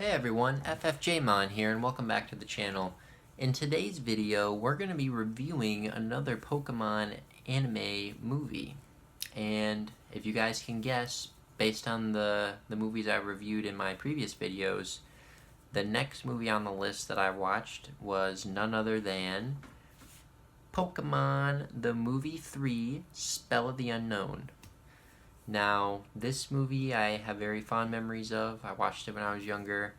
Hey everyone, FFJmon here and welcome back to the channel. In today's video, we're going to be reviewing another Pokemon anime movie. And if you guys can guess, based on the movies I reviewed in my previous videos, the next movie on the list that I watched was none other than Pokemon the Movie 3, Spell of the Unknown. Now, this movie I have very fond memories of. I watched it when I was younger.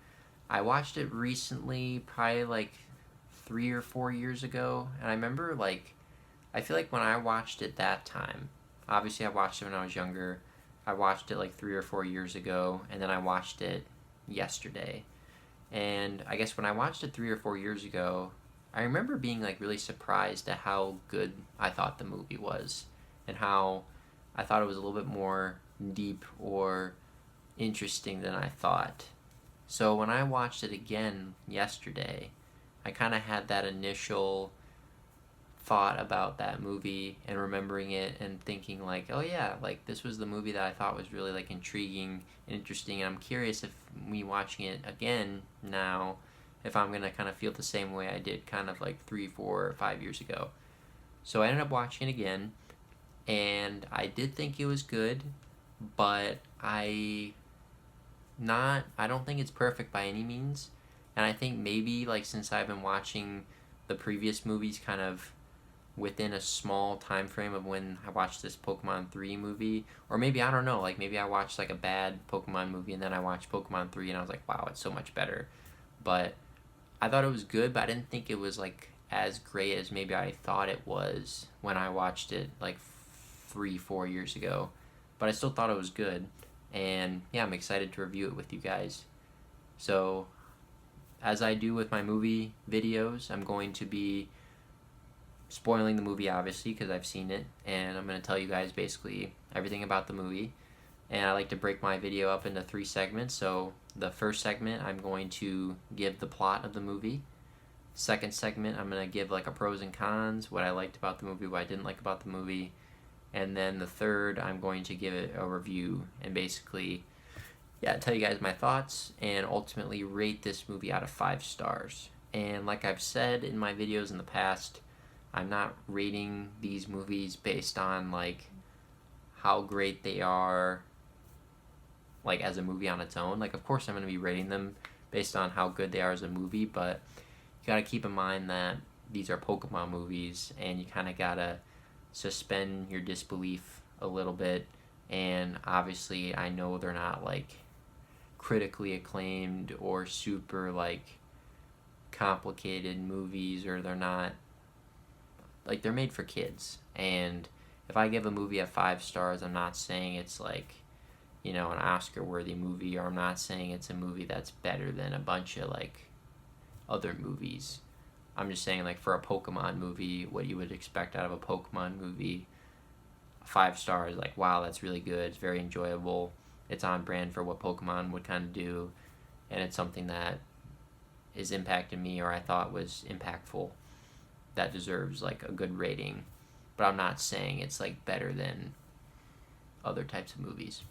I watched it recently, probably like 3 or 4 years ago, and I remember I feel like when I watched it that time, obviously I watched it when I was younger, I watched it like 3 or 4 years ago, and then I watched it yesterday. And I guess when I watched it 3 or 4 years ago, I remember being like really surprised at how good I thought the movie was, and how I thought it was a little bit more deep or interesting than I thought. So when I watched it again yesterday, I kind of had that initial thought about that movie and remembering it and thinking like, oh yeah, like this was the movie that I thought was really like intriguing and interesting, and I'm curious if me watching it again now, if I'm gonna kind of feel the same way I did kind of like 3, 4, or 5 years ago. So I ended up watching it again, and I did think it was good, but I don't think it's perfect by any means. And I think maybe like since I've been watching the previous movies kind of within a small time frame of when I watched this Pokemon 3 movie, or maybe I don't know, like maybe I watched like a bad Pokemon movie and then I watched Pokemon 3 and I was like, wow, it's so much better. But I thought it was good, but I didn't think it was like as great as maybe I thought it was when I watched it like 3, 4 years ago. But I still thought it was good, and yeah, I'm excited to review it with you guys. So, as I do with my movie videos, I'm going to be spoiling the movie obviously because I've seen it, and I'm going to tell you guys basically everything about the movie. And I like to break my video up into 3 segments. So the first segment, I'm going to give the plot of the movie. Second segment, I'm going to give like a pros and cons, what I liked about the movie, what I didn't like about the movie. And then the third, I'm going to give it a review and basically, yeah, tell you guys my thoughts and ultimately rate this movie out of 5 stars. And like I've said in my videos in the past, I'm not rating these movies based on like how great they are like as a movie on its own. Like of course I'm going to be rating them based on how good they are as a movie, but you got to keep in mind that these are Pokemon movies and you kind of got to suspend your disbelief a little bit. And obviously I know they're not like critically acclaimed or super like complicated movies, or they're not like, they're made for kids. And if I give a movie a 5 stars, I'm not saying it's like, you know, an Oscar worthy movie, or I'm not saying it's a movie that's better than a bunch of like other movies. I'm just saying like for a Pokemon movie, what you would expect out of a Pokemon movie, 5 stars, like wow, that's really good, it's very enjoyable, it's on brand for what Pokemon would kind of do, and it's something that is impacting me or I thought was impactful, that deserves like a good rating. But I'm not saying it's like better than other types of movies.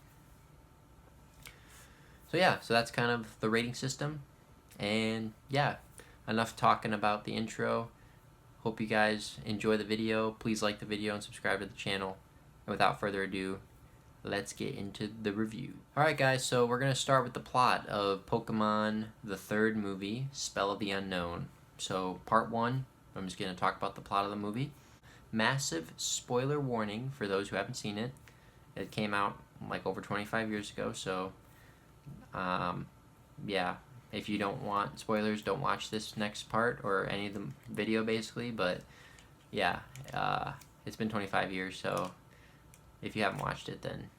So yeah, so that's kind of the rating system. And yeah, enough talking about the intro. Hope you guys enjoy the video. Please like the video and subscribe to the channel. And without further ado, let's get into the review. Alright guys, so we're going to start with the plot of Pokemon, the third movie, Spell of the Unknown. So part 1, I'm just going to talk about the plot of the movie. Massive spoiler warning for those who haven't seen it. It came out like over 25 years ago, so yeah, if you don't want spoilers, don't watch this next part or any of the video basically. But yeah, it's been 25 years, so if you haven't watched it, then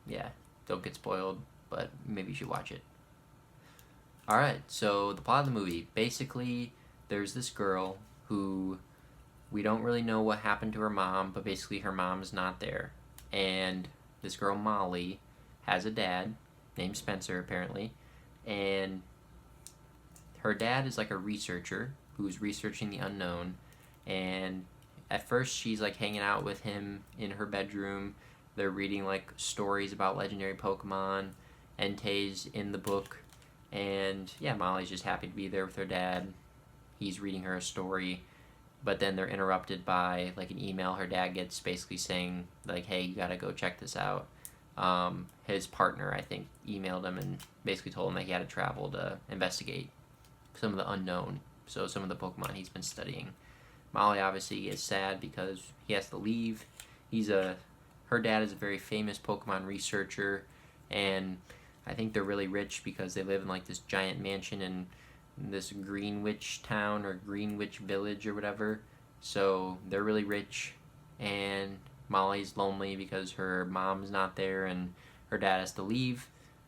yeah, don't get spoiled, but maybe you should watch it. Alright, so the plot of the movie, basically there's this girl who we don't really know what happened to her mom, but basically her mom's not there. And this girl Molly has a dad named Spencer apparently, and her dad is like a researcher who's researching the unknown. And at first she's like hanging out with him in her bedroom. They're reading like stories about legendary Pokemon. Entei's in the book And yeah, Molly's just happy to be there with her dad. He's reading her a story, but then they're interrupted by like an email her dad gets, basically saying like, hey, you gotta go check this out. His partner, I think, emailed him and basically told him that he had to travel to investigate some of the unknown, so some of the Pokemon he's been studying. Molly obviously is sad because he has to leave. Her dad is a very famous Pokemon researcher, and I think they're really rich because they live in like this giant mansion in this Greenwich town or Greenwich village or whatever. So they're really rich, and Molly's lonely because her mom's not there and her dad has to leave.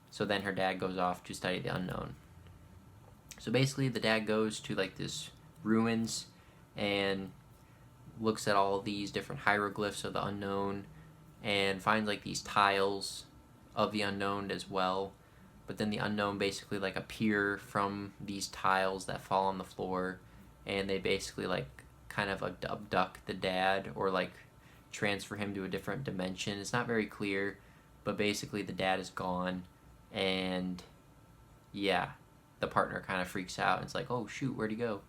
So then her dad goes off to study the unknown. So basically, the dad goes to like this ruins and looks at all of these different hieroglyphs of the unknown and finds like these tiles of the unknown as well. But then the unknown basically like appear from these tiles that fall on the floor, and they basically like kind of abduct the dad or like transfer him to a different dimension. It's not very clear, but basically the dad is gone, and yeah, the partner kind of freaks out. It's like, oh shoot, where'd he go?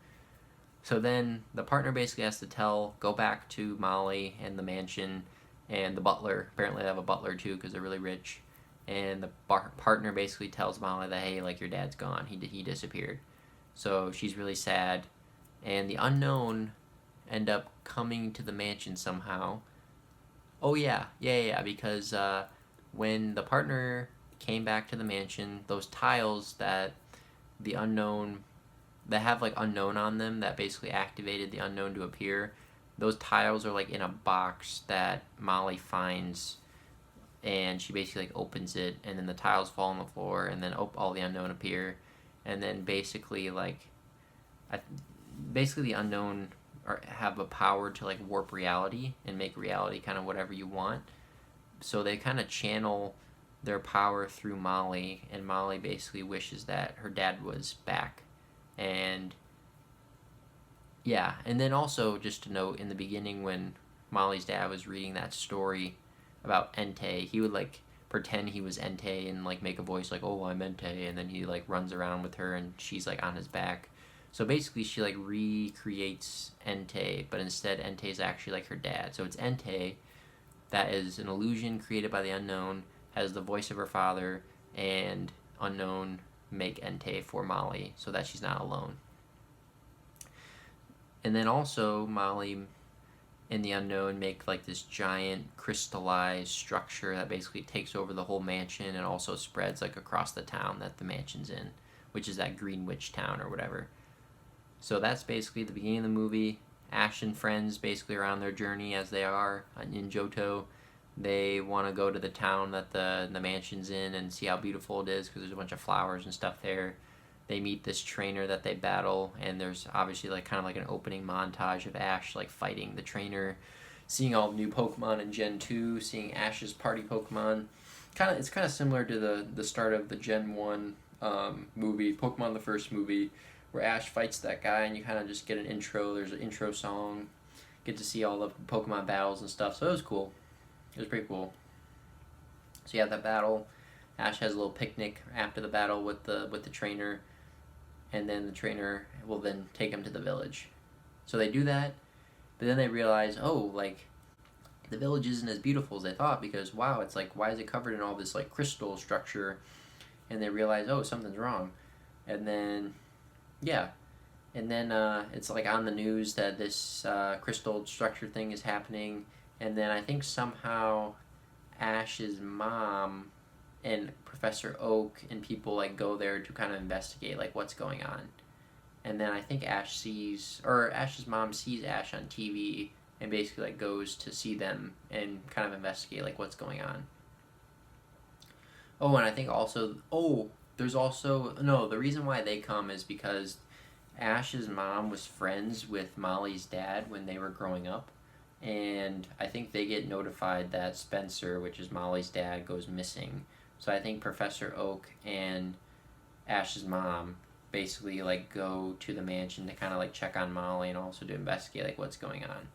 So then the partner basically has to go back to Molly and the mansion and the butler. Apparently they have a butler too because they're really rich. And the partner basically tells Molly that, hey, like, your dad's gone. He disappeared. So she's really sad. And the unknown end up coming to the mansion somehow. Oh yeah, because when the partner came back to the mansion, those tiles that the unknown, that have like unknown on them, that basically activated the unknown to appear, those tiles are like in a box that Molly finds, and she basically like opens it, and then the tiles fall on the floor, and then all the unknown appear, and then basically like basically the unknown have a power to like warp reality and make reality kind of whatever you want. So they kind of channel their power through Molly, and Molly basically wishes that her dad was back. And yeah, and then also just to note, in the beginning when Molly's dad was reading that story about Entei, he would like pretend he was Entei and like make a voice like, oh, I'm Entei, and then he like runs around with her and she's like on his back. So basically she like recreates Entei, but instead Entei is actually like her dad. So it's Entei that is an illusion created by the unknown, has the voice of her father, and unknown make Entei for Molly so that she's not alone. And then also Molly and the unknown make like this giant crystallized structure that basically takes over the whole mansion and also spreads like across the town that the mansion's in, which is that Greenwich town or whatever. So that's basically the beginning of the movie. Ash and friends basically are on their journey as they are in Johto. They want to go to the town that the mansion's in and see how beautiful it is because there's a bunch of flowers and stuff there. They meet this trainer that they battle, and there's obviously like kind of like an opening montage of Ash like fighting the trainer, seeing all the new Pokemon in Gen 2, seeing Ash's party Pokemon. It's kind of similar to the start of the Gen 1 movie, Pokemon the first movie, where Ash fights that guy and you kind of just get an intro. There's an intro song, get to see all the Pokemon battles and stuff. So it was cool. It was pretty cool. So you have that battle. Ash has a little picnic after the battle with the trainer, and then the trainer will then take him to the village. So they do that, but then they realize, oh, like, the village isn't as beautiful as they thought because, wow, it's like, why is it covered in all this, like, crystal structure? And they realize, oh, something's wrong. And then, yeah. And then it's, like, on the news that this crystal structure thing is happening. And then I think somehow Ash's mom and Professor Oak and people like go there to kind of investigate like what's going on. And then I think Ash's mom sees Ash on TV and basically like goes to see them and kind of investigate like what's going on. Oh, and I think also, the reason why they come is because Ash's mom was friends with Molly's dad when they were growing up. And I think they get notified that Spencer, which is Molly's dad, goes missing. So I think Professor Oak and Ash's mom basically like go to the mansion to kind of like check on Molly and also to investigate like what's going on.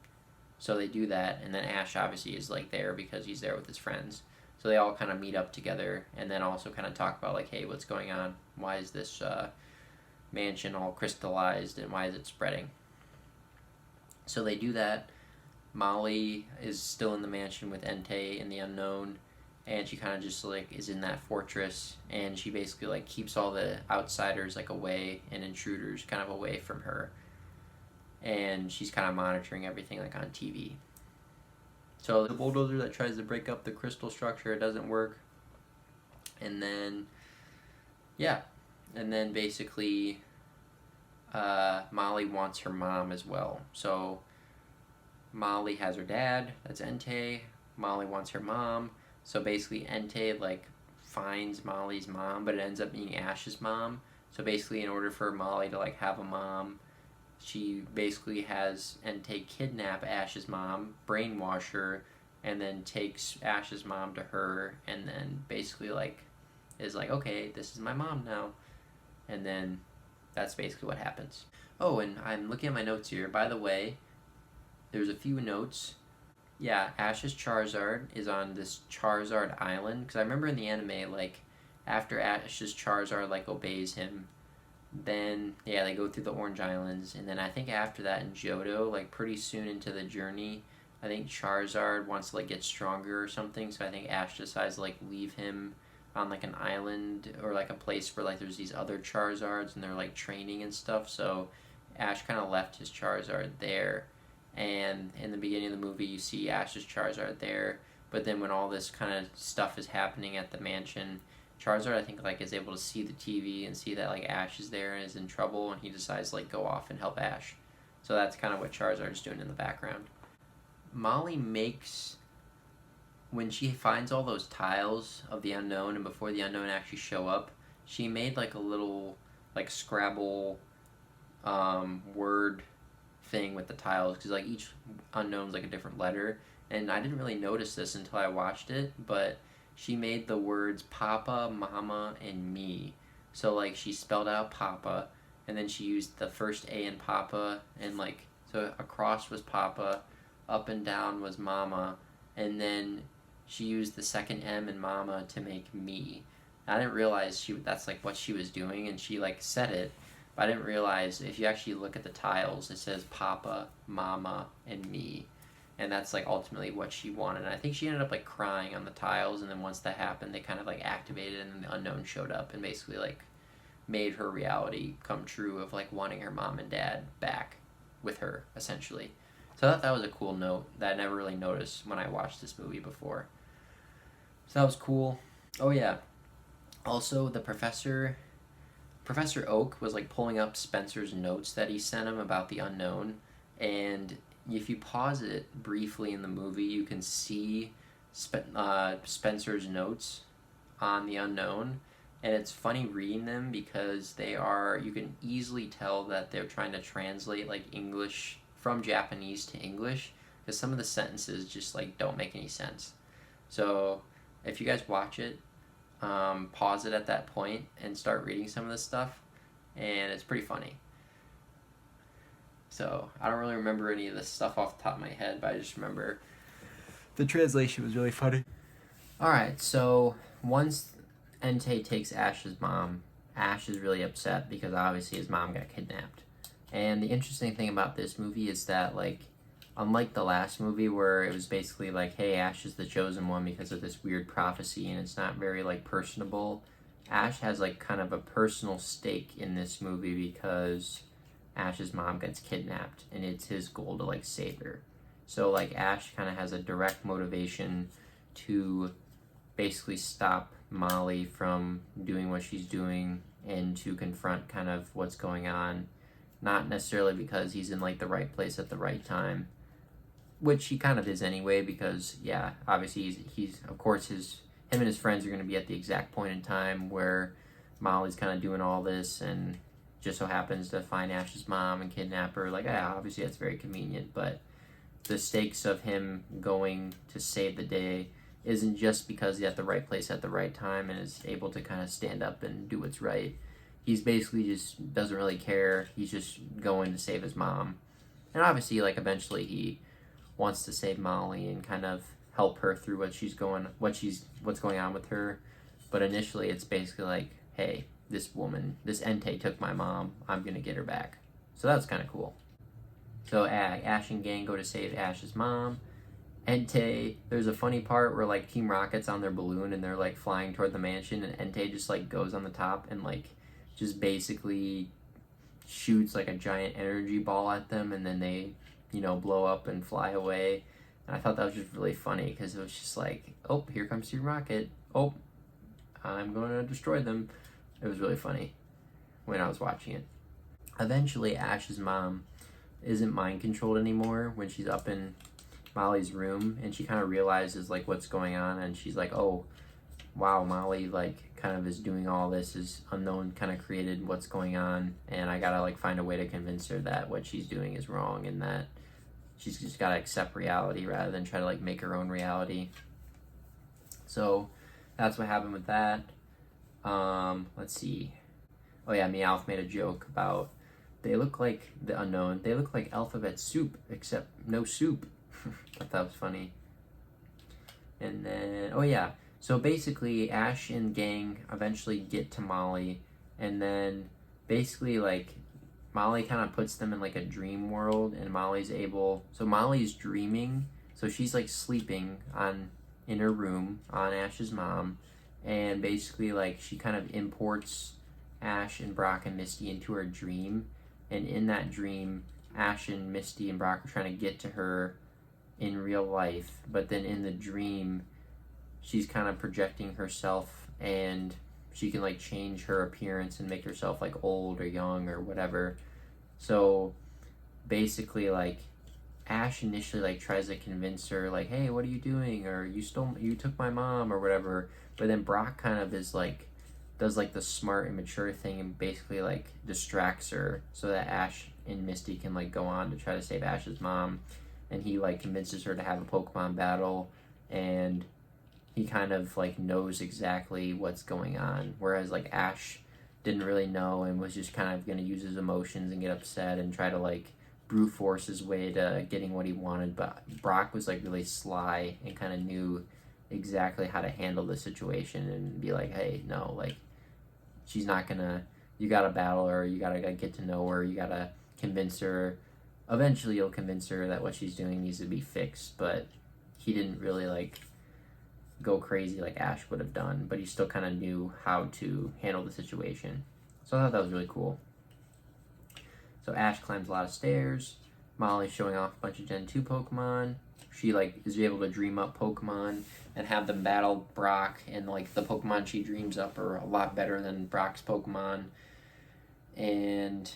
So they do that, and then Ash obviously is like there because he's there with his friends. So they all kind of meet up together and then also kind of talk about like, hey, what's going on? Why is this mansion all crystallized and why is it spreading? So they do that. Molly is still in the mansion with Entei in the unknown, and she kind of just like is in that fortress, and she basically like keeps all the outsiders like away and intruders kind of away from her, and she's kind of monitoring everything like on TV. So the bulldozer that tries to break up the crystal structure, it doesn't work, and then basically Molly wants her mom as well. So Molly has her dad, that's Entei. Molly wants her mom. So basically Entei like finds Molly's mom, but it ends up being Ash's mom. So basically in order for Molly to like have a mom, she basically has Entei kidnap Ash's mom, brainwash her, and then takes Ash's mom to her, and then basically like is like, okay, this is my mom now. And then that's basically what happens. Oh, and I'm looking at my notes here. By the way, there's a few notes. Yeah, Ash's Charizard is on this Charizard Island, because I remember in the anime, like, after Ash's Charizard, like, obeys him, then, yeah, they go through the Orange Islands, and then I think after that in Johto, like, pretty soon into the journey, I think Charizard wants to, like, get stronger or something, so I think Ash decides to, like, leave him on, like, an island, or, like, a place where, like, there's these other Charizards, and they're, like, training and stuff, so Ash kind of left his Charizard there. And in the beginning of the movie, you see Ash's Charizard there, but then when all this kind of stuff is happening at the mansion, Charizard, I think, like, is able to see the TV and see that, like, Ash is there and is in trouble, and he decides to, like, go off and help Ash. So that's kind of what Charizard is doing in the background. Molly makes, when she finds all those tiles of the unknown, and before the unknown actually show up, she made, like, a little, like, Scrabble word thing with the tiles, because like each unknown's like a different letter, and I didn't really notice this until I watched it, but she made the words Papa, Mama, and Me. So like she spelled out Papa, and then she used the first A in Papa, and like so across was Papa, up and down was Mama, and then she used the second M in Mama to make Me. I didn't realize that's like what she was doing, and she like said it. I didn't realize if you actually look at the tiles, it says Papa, Mama, and Me. And that's like ultimately what she wanted. And I think she ended up like crying on the tiles, and then once that happened, they kind of like activated, and then the unknown showed up and basically like made her reality come true of like wanting her mom and dad back with her, essentially. So I thought that was a cool note that I never really noticed when I watched this movie before. So that was cool. Oh yeah. Also, the Professor Oak was like pulling up Spencer's notes that he sent him about the unknown, and if you pause it briefly in the movie, you can see Spencer's notes on the unknown, and it's funny reading them because you can easily tell that they're trying to translate like English from Japanese to English, because some of the sentences just like don't make any sense. So if you guys watch it, pause it at that point and start reading some of this stuff, and it's pretty funny. So I don't really remember any of this stuff off the top of my head, but I just remember the translation was really funny. Alright, so once Entei takes Ash's mom, Ash is really upset because obviously his mom got kidnapped. And the interesting thing about this movie is that, like, unlike the last movie where it was basically like, hey, Ash is the chosen one because of this weird prophecy and it's not very like personable, Ash has like kind of a personal stake in this movie because Ash's mom gets kidnapped and it's his goal to like save her. So like Ash kind of has a direct motivation to basically stop Molly from doing what she's doing and to confront kind of what's going on, not necessarily because he's in like the right place at the right time, which he kind of is anyway, because yeah, obviously he's of course him and his friends are going to be at the exact point in time where Molly's kind of doing all this and just so happens to find Ash's mom and kidnap her. Like, yeah, obviously that's very convenient, but the stakes of him going to save the day isn't just because he's at the right place at the right time and is able to kind of stand up and do what's right. He's basically just doesn't really care. He's just going to save his mom. And obviously, like, eventually he wants to save Molly and kind of help her through what's going on with her. But initially, it's basically like, hey, this Entei took my mom. I'm gonna get her back. So that's kind of cool. So Ash and gang go to save Ash's mom. Entei, there's a funny part where like Team Rocket's on their balloon and they're like flying toward the mansion, and Entei just like goes on the top and like just basically shoots like a giant energy ball at them, and then they, blow up and fly away. And I thought that was just really funny because it was just like, oh, here comes Team Rocket. Oh, I'm going to destroy them. It was really funny when I was watching it. Eventually, Ash's mom isn't mind controlled anymore when she's up in Molly's room, and she kind of realizes like what's going on, and she's like, oh wow, Molly like kind of is doing all this, is unknown kind of created what's going on, and I gotta like find a way to convince her that what she's doing is wrong and that she's just gotta accept reality rather than try to like make her own reality. So that's what happened with that. Let's see. Oh yeah, Meowth made a joke about they look like the unknown. They look like alphabet soup, except no soup. I thought that was funny. And then, oh yeah, so basically Ash and gang eventually get to Molly, and then basically like Molly kind of puts them in like a dream world, and Molly's dreaming, so she's like sleeping in her room on Ash's mom, and basically like she kind of imports Ash and Brock and Misty into her dream, and in that dream Ash and Misty and Brock are trying to get to her in real life, but then in the dream she's kind of projecting herself, and she can like change her appearance and make herself like old or young or whatever. So basically like Ash initially like tries to convince her like, hey, what are you doing, or you took my mom or whatever, but then Brock kind of is like does like the smart and mature thing and basically like distracts her so that Ash and Misty can like go on to try to save Ash's mom, and he like convinces her to have a Pokemon battle, and he kind of like knows exactly what's going on, whereas like Ash didn't really know and was just kind of going to use his emotions and get upset and try to like brute force his way to getting what he wanted. But Brock was like really sly and kind of knew exactly how to handle the situation and be like, hey, no, like she's not gonna, you gotta battle her, you gotta get to know her, you gotta convince her. Eventually you'll convince her that what she's doing needs to be fixed, but he didn't really like go crazy like Ash would have done, but he still kind of knew how to handle the situation. So I thought that was really cool. So Ash climbs a lot of stairs. Molly's showing off a bunch of Gen 2 Pokemon. She like is able to dream up Pokemon and have them battle Brock, and like the Pokemon she dreams up are a lot better than Brock's Pokemon. And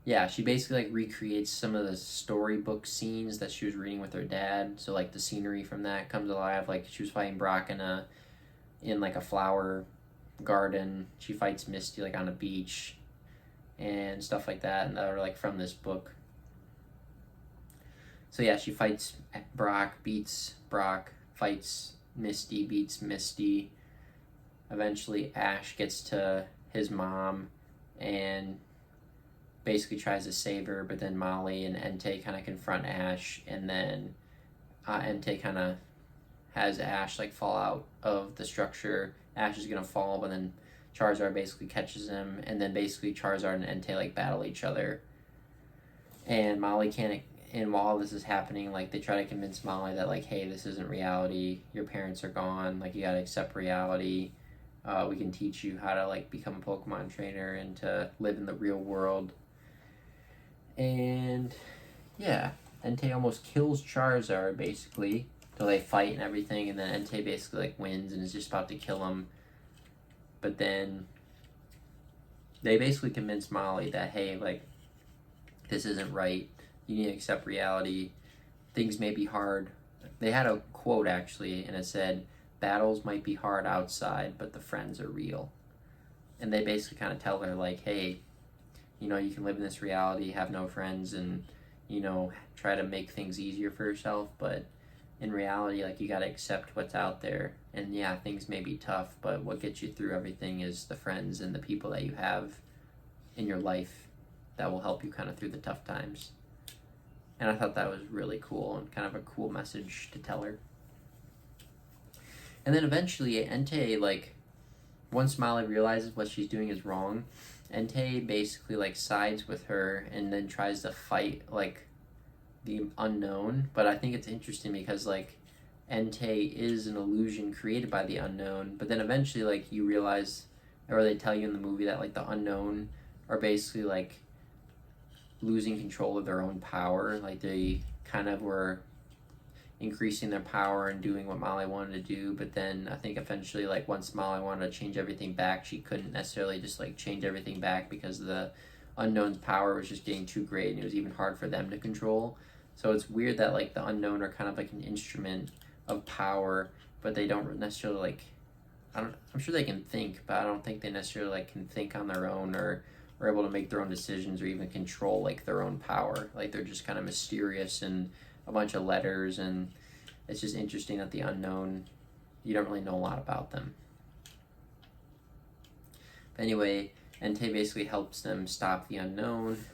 yeah, she basically like recreates some of the storybook scenes that she was reading with her dad. So like the scenery from that comes alive. Like she was fighting Brock in like a flower garden. She fights Misty like on a beach and stuff like that, and that are like from this book. So yeah, she fights Brock, beats Brock, fights Misty, beats Misty. Eventually Ash gets to his mom and basically tries to save her, but then Molly and Entei kind of confront Ash, and then Entei kind of has Ash like fall out of the structure. Ash is gonna fall, but then Charizard basically catches him, and then basically Charizard and Entei like battle each other. And Molly can't, and while this is happening, like they try to convince Molly that like, hey, this isn't reality, your parents are gone, like you gotta accept reality. We can teach you how to like become a Pokemon trainer and to live in the real world. And yeah, Entei almost kills Charizard basically, so they fight and everything, and then Entei basically like wins and is just about to kill him. But then they basically convince Molly that, hey, like this isn't right, you need to accept reality, things may be hard. They had a quote actually, and it said, battles might be hard outside, but the friends are real. And they basically kind of tell her like, hey, you can live in this reality, have no friends, and try to make things easier for yourself, but in reality, like, you got to accept what's out there. And yeah, things may be tough, but what gets you through everything is the friends and the people that you have in your life that will help you kind of through the tough times. And I thought that was really cool and kind of a cool message to tell her. And then eventually Entei, like, once Molly realizes what she's doing is wrong, Entei basically like sides with her and then tries to fight like the unknown. But I think it's interesting because like Entei is an illusion created by the unknown, but then eventually like you realize, or they tell you in the movie, that like the unknown are basically like losing control of their own power. Like they kind of were increasing their power and doing what Molly wanted to do, but then I think eventually like once Molly wanted to change everything back, she couldn't necessarily just like change everything back because the unknown's power was just getting too great and it was even hard for them to control. So it's weird that like the unknown are kind of like an instrument of power, but they don't necessarily like, I'm sure they can think, but I don't think they necessarily like can think on their own or are able to make their own decisions or even control like their own power. Like they're just kind of mysterious and a bunch of letters, and it's just interesting that the unknown, you don't really know a lot about them. But anyway, Entei basically helps them stop the unknown.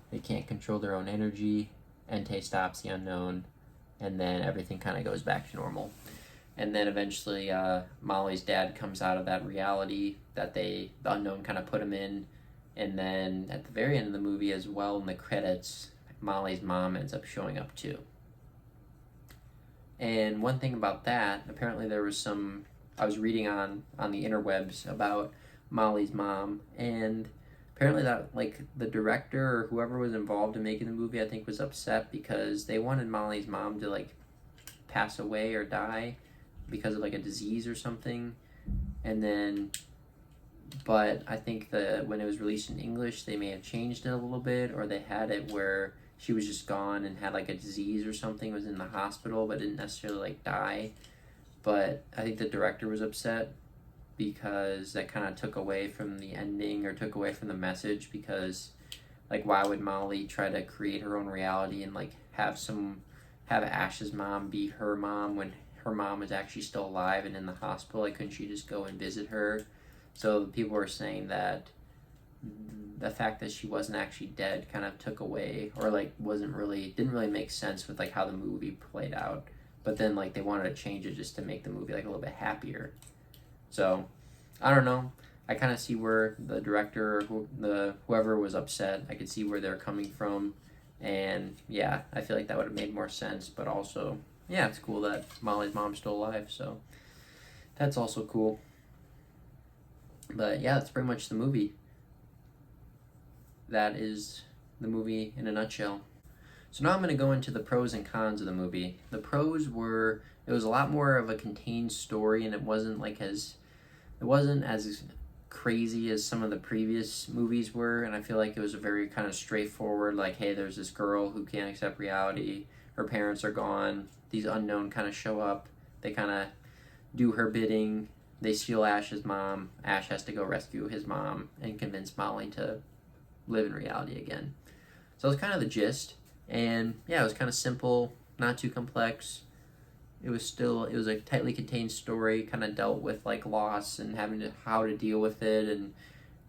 They can't control their own energy. Entei stops the unknown, and then everything kind of goes back to normal. And then eventually Molly's dad comes out of that reality that the unknown kind of put him in. And then at the very end of the movie as well, in the credits, Molly's mom ends up showing up too. And one thing about that, apparently there was some, I was reading on the interwebs about Molly's mom, and apparently that like the director or whoever was involved in making the movie, I think, was upset because they wanted Molly's mom to like pass away or die because of like a disease or something. And then, but I think when it was released in English, they may have changed it a little bit, or they had it where she was just gone and had like a disease or something, was in the hospital, but didn't necessarily like die. But I think the director was upset because that kind of took away from the ending or took away from the message, because like why would Molly try to create her own reality and like have Ash's mom be her mom when her mom is actually still alive and in the hospital? Like, couldn't she just go and visit her? So people were saying that the fact that she wasn't actually dead kind of took away, or like didn't really make sense with like how the movie played out. But then like they wanted to change it just to make the movie like a little bit happier. So I don't know. I kind of see where the director or whoever was upset. I could see where they're coming from, and yeah, I feel like that would have made more sense. But also, yeah, it's cool that Molly's mom's still alive, so that's also cool. But yeah, that's pretty much the movie. That is the movie in a nutshell. So now I'm going to go into the pros and cons of the movie. The pros were, it was a lot more of a contained story, and it wasn't as crazy as some of the previous movies were, and I feel like it was a very kind of straightforward, like, hey, there's this girl who can't accept reality, her parents are gone, these unknown kind of show up, they kind of do her bidding, they steal Ash's mom, Ash has to go rescue his mom and convince Molly to live in reality again. So it's kind of the gist, and yeah, it was kind of simple, not too complex. It was a tightly contained story, kind of dealt with like loss and how to deal with it, and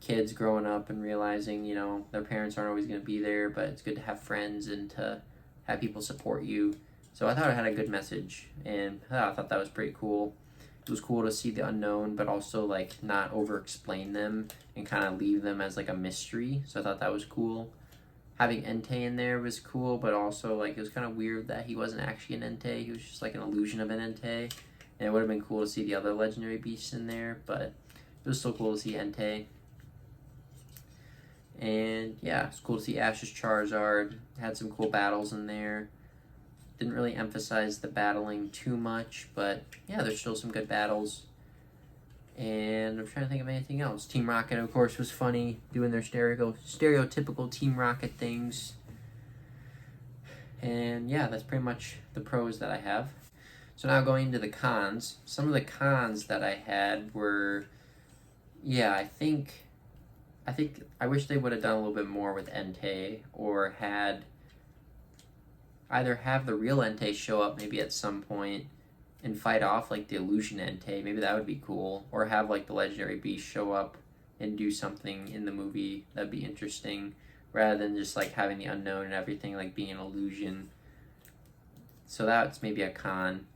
kids growing up and realizing, you know, their parents aren't always going to be there, but it's good to have friends and to have people support you. So I thought it had a good message, and I thought that was pretty cool. It was cool to see the unknown, but also like not over explain them and kind of leave them as like a mystery. So I thought that was cool. Having Entei in there was cool, but also like it was kind of weird that he wasn't actually an Entei. He was just like an illusion of an Entei. And it would have been cool to see the other legendary beasts in there, but it was still cool to see Entei. And yeah, it's cool to see Ash's Charizard. Had some cool battles in there. Didn't really emphasize the battling too much, but yeah, there's still some good battles. And I'm trying to think of anything else. Team Rocket, of course, was funny, doing their stereotypical Team Rocket things. And yeah, that's pretty much the pros that I have. So now going into the cons. Some of the cons that I had were, yeah, I think I wish they would have done a little bit more with Entei, or either have the real Entei show up maybe at some point and fight off like the illusion Entei. Maybe that would be cool. Or have like the legendary beast show up and do something in the movie. That'd be interesting. rather than just like having the unknown and everything like being an illusion. So that's maybe a con.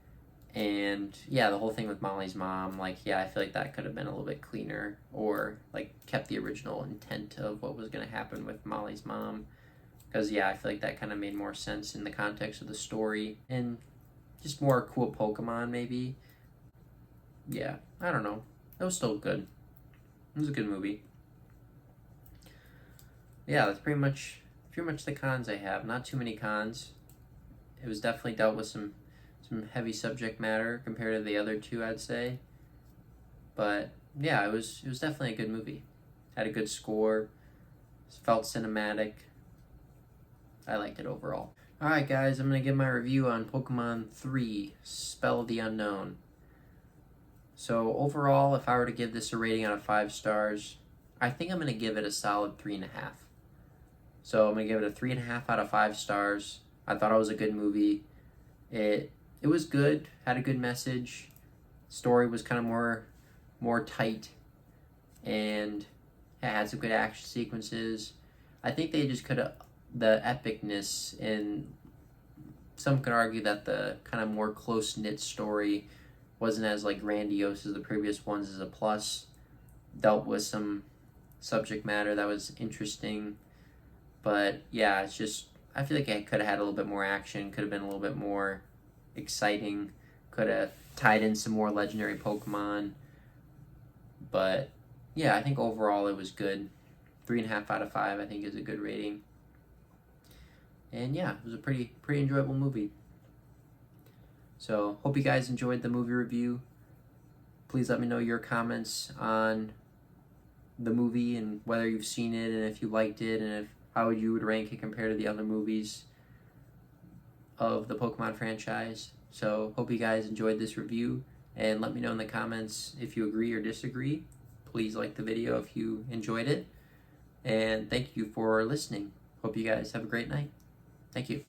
And yeah, the whole thing with Molly's mom, like, yeah, I feel like that could have been a little bit cleaner, or like kept the original intent of what was going to happen with Molly's mom. Because yeah, I feel like that kind of made more sense in the context of the story, and just more cool Pokemon maybe. Yeah, I don't know. It was still good. It was a good movie. Yeah, that's pretty much the cons I have. Not too many cons. It was definitely dealt with some heavy subject matter compared to the other two, I'd say. But yeah, it was definitely a good movie. Had a good score. Felt cinematic. I liked it overall. Alright guys, I'm going to give my review on Pokemon 3, Spell of the Unknown. So overall, if I were to give this a rating out of 5 stars, I think I'm going to give it a solid 3.5. So I'm going to give it a 3.5 out of 5 stars. I thought it was a good movie. It was good, had a good message. Story was kind of more tight, and it had some good action sequences. I think they just could have, the epicness, and some could argue that the kind of more close-knit story wasn't as like grandiose as the previous ones, as a plus. Dealt with some subject matter that was interesting. But yeah, it's just, I feel like it could have had a little bit more action, could have been a little bit more exciting, could have tied in some more legendary Pokemon. But yeah, I think overall it was good. 3.5 out of 5 I think is a good rating. And yeah, it was a pretty enjoyable movie. So hope you guys enjoyed the movie review. Please let me know your comments on the movie and whether you've seen it, and if you liked it, and how you would rank it compared to the other movies of the Pokemon franchise. So hope you guys enjoyed this review, and let me know in the comments if you agree or disagree. Please like the video if you enjoyed it, and thank you for listening. Hope you guys have a great night. Thank you.